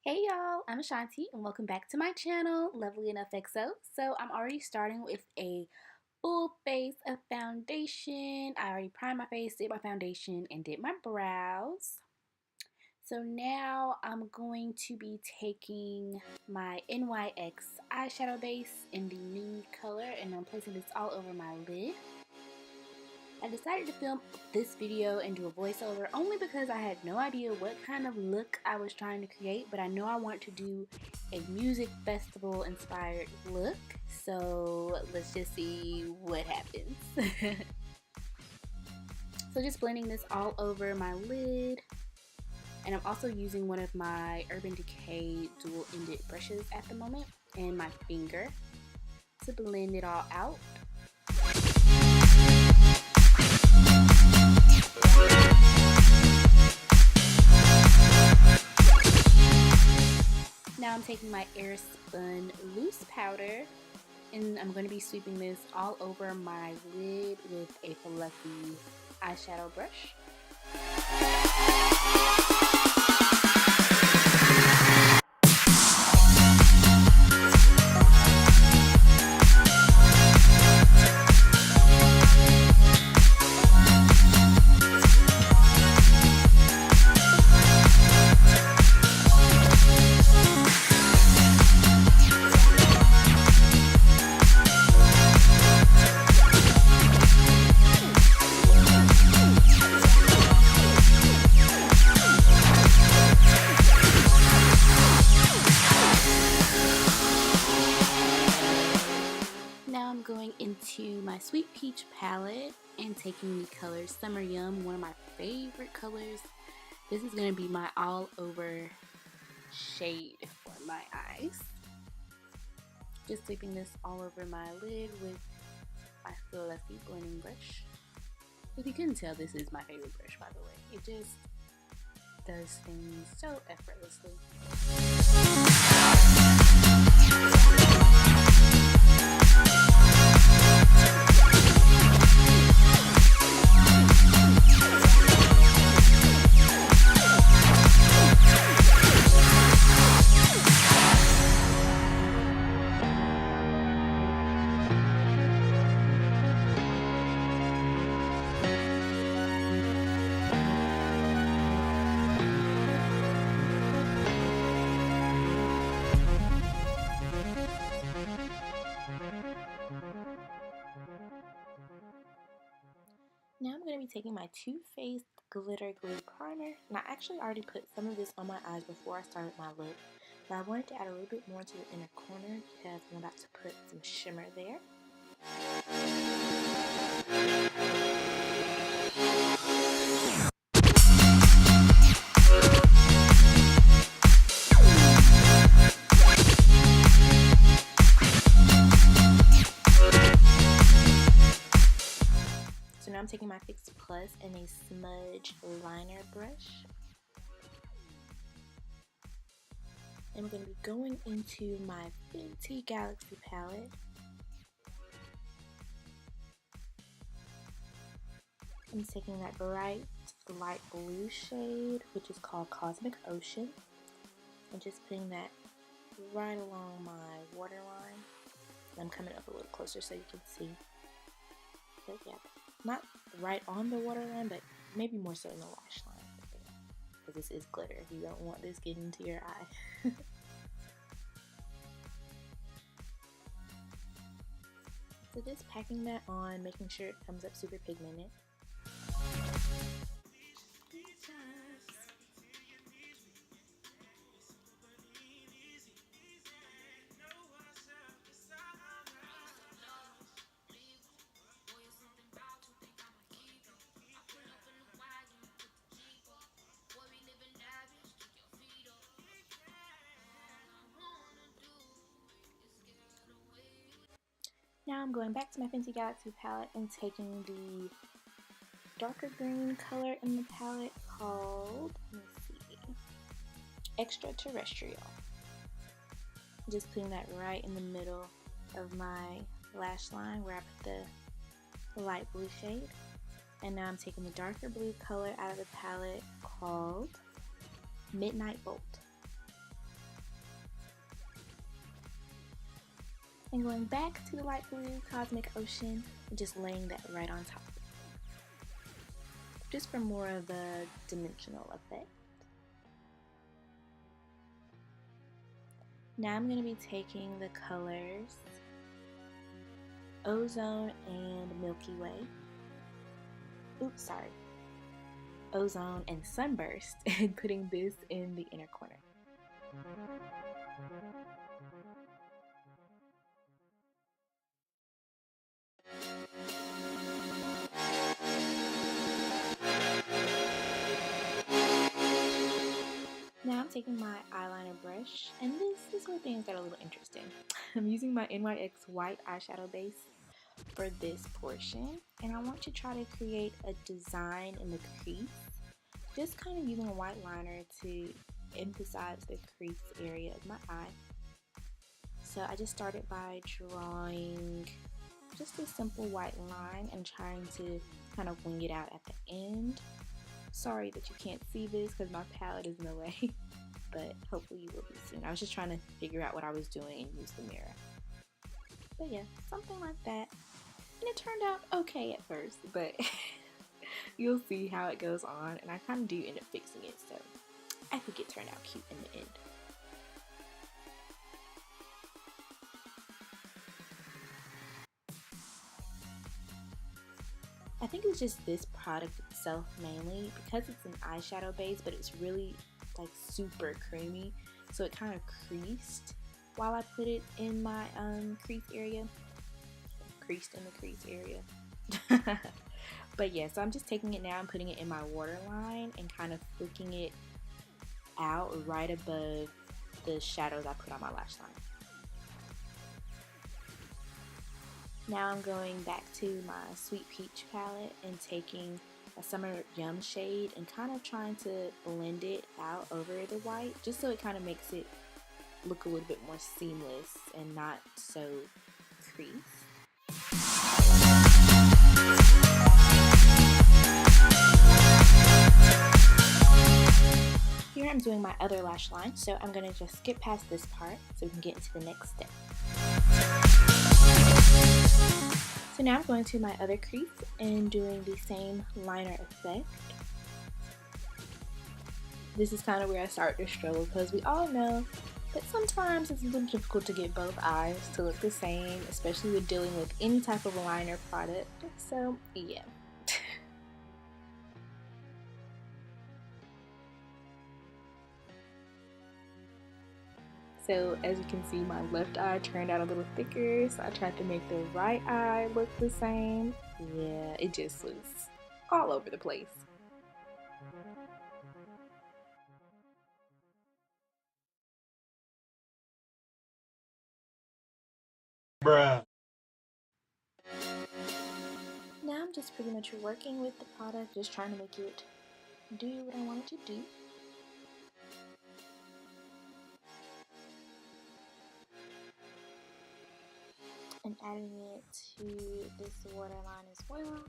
Hey y'all, I'm Ashanti and welcome back to my channel, Lovely Enough XO. So I'm already starting with a full face of foundation. I already primed my face, did my foundation, and did my brows. So now I'm going to be taking my NYX eyeshadow base in the nude color and I'm placing this all over my lid. I decided to film this video and do a voiceover only because I had no idea what kind of look I was trying to create, but I know I want to do a music festival inspired look, so let's just see what happens. So just blending this all over my lid, and I'm also using one of my Urban Decay dual-ended brushes at the moment and my finger to blend it all out. Now I'm taking my Airspun loose powder and I'm going to be sweeping this all over my lid with a fluffy eyeshadow brush. Going into my Sweet Peach palette and taking the color Summer Yum, one of my favorite colors. This is going to be my all over shade for my eyes. Just sweeping this all over my lid with my fluffy blending brush. If you couldn't tell, this is my favorite brush, by the way. It just does things so effortlessly. Now I'm going to be taking my Too Faced Glitter Glue Primer, and I actually already put some of this on my eyes before I started my look, but I wanted to add a little bit more to the inner corner because I'm about to put some shimmer there. So now I'm taking my Fix Plus and a smudge liner brush. And we're going to be going into my Fenty Galaxy palette. I'm taking that bright light blue shade, which is called Cosmic Ocean, and just putting that right along my waterline. I'm coming up a little closer so you can see. But yeah, not right on the waterline, but maybe more so in the lash line. Because this is glitter. You don't want this getting into your eye. So just packing that on, making sure it comes up super pigmented. Now I'm going back to my Fenty Galaxy palette and taking the darker green color in the palette called, let me see, Extraterrestrial. Just putting that right in the middle of my lash line where I put the light blue shade. And now I'm taking the darker blue color out of the palette called Midnight Bolt. And going back to the light blue Cosmic Ocean and just laying that right on top. Just for more of a dimensional effect. Now I'm going to be taking the colors Ozone and Milky Way. Oops, sorry. Ozone and Sunburst, and putting this in the inner corner. Now I'm taking my eyeliner brush, and this is where things get a little interesting. I'm using my NYX white eyeshadow base for this portion, and I want to try to create a design in the crease, just kind of using a white liner to emphasize the crease area of my eye. So I just started by drawing just a simple white line and trying to kind of wing it out at the end. Sorry that you can't see this because my palette is in the way, but hopefully you will be soon. I was just trying to figure out what I was doing and use the mirror. But yeah, something like that. And it turned out okay at first, but you'll see how it goes on, and I kind of do end up fixing it, so I think it turned out cute in the end. I think it's just this product itself mainly, because it's an eyeshadow base, but it's really like super creamy, so it kind of creased while I put it in my crease area. Creased in the crease area. But yeah, so I'm just taking it now and putting it in my waterline and kind of flicking it out right above the shadows I put on my lash line. Now I'm going back to my Sweet Peach palette and taking a Summer Yum shade and kind of trying to blend it out over the white, just so it kind of makes it look a little bit more seamless and not so creased. Here I'm doing my other lash line, so I'm going to just skip past this part so we can get into the next step. So now I'm going to my other crease and doing the same liner effect. This is kind of where I start to struggle, because we all know that sometimes it's a little difficult to get both eyes to look the same, especially with dealing with any type of liner product. So yeah. So as you can see, my left eye turned out a little thicker, so I tried to make the right eye look the same. Yeah, it just was all over the place. Bruh. Now I'm just pretty much working with the product, just trying to make it do what I want it to do. And adding it to this waterline as well.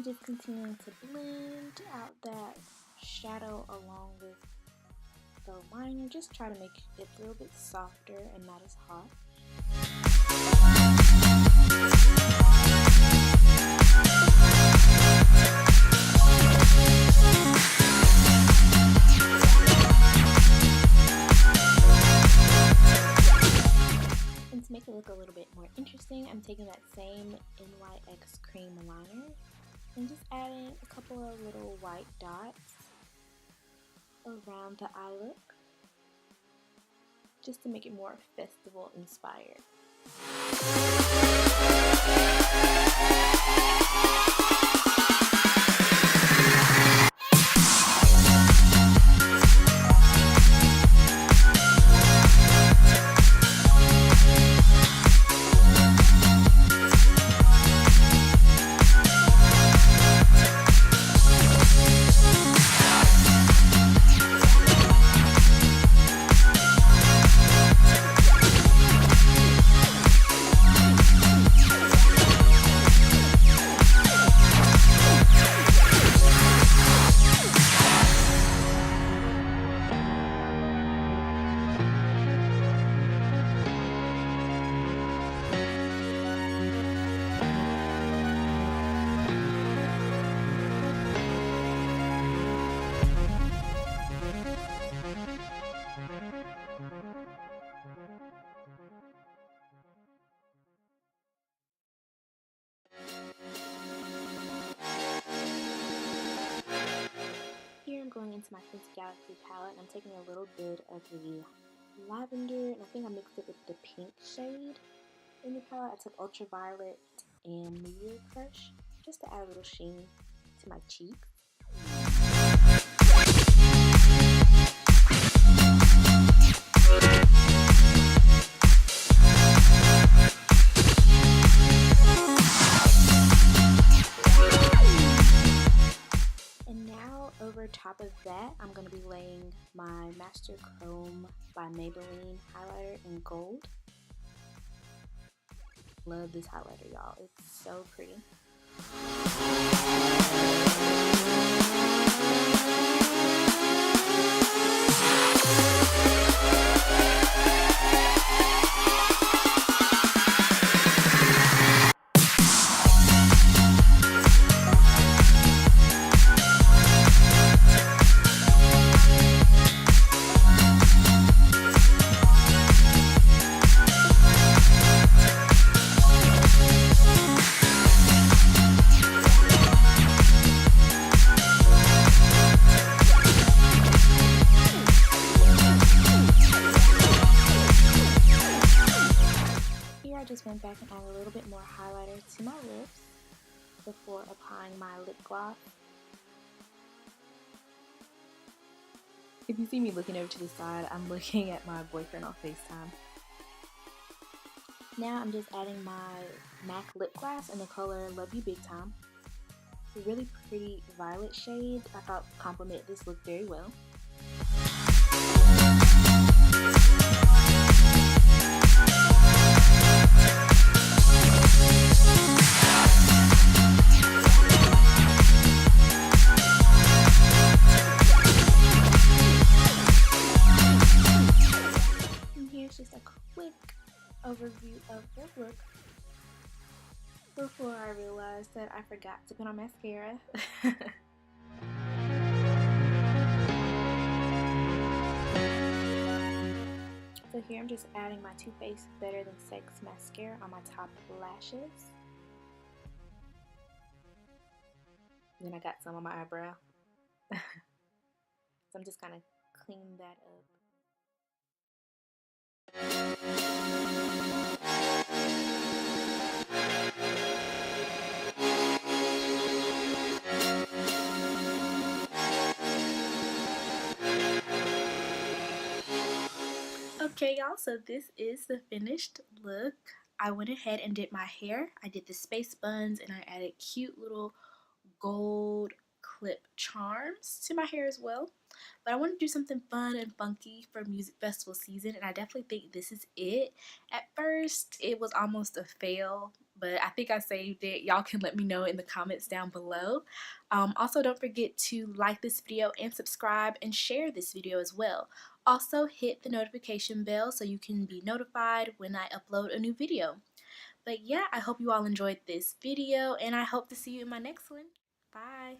Just continuing to blend out that shadow along with the liner, just try to make it a little bit softer and not as hot. And to make it look a little bit more interesting, I'm taking that same NYX cream liner and just adding a couple of little white dots around the eye look, just to make it more festival inspired. into my Fenty Galaxy palette, and I'm taking a little bit of the lavender, and I think I mixed it with the pink shade in the palette. I took Ultraviolet and Nude Crush just to add a little sheen to my cheeks. And now over top of that, I'm going to be laying my Master Chrome by Maybelline highlighter in gold. Love this highlighter, y'all. It's so pretty. I just went back and added a little bit more highlighter to my lips before applying my lip gloss. If you see me looking over to the side, I'm looking at my boyfriend on FaceTime. Now I'm just adding my MAC lip gloss in the color Love You Big Time. It's a really pretty violet shade. I thought complemented this look very well. Just a quick overview of the look before I realized that I forgot to put on mascara. So here I'm just adding my Too Faced Better Than Sex mascara on my top lashes. Then I got some on my eyebrow. So I'm just kind of cleaning that up. Okay, y'all, so this is the finished look. I went ahead and did my hair. I did the space buns and I added cute little gold clip charms to my hair as well. But I want to do something fun and funky for music festival season, and I definitely think this is it. At first, it was almost a fail, but I think I saved it. Y'all can let me know in the comments down below. Also, don't forget to like this video and subscribe and share this video as well. Also, hit the notification bell so you can be notified when I upload a new video. But yeah, I hope you all enjoyed this video, and I hope to see you in my next one. Bye!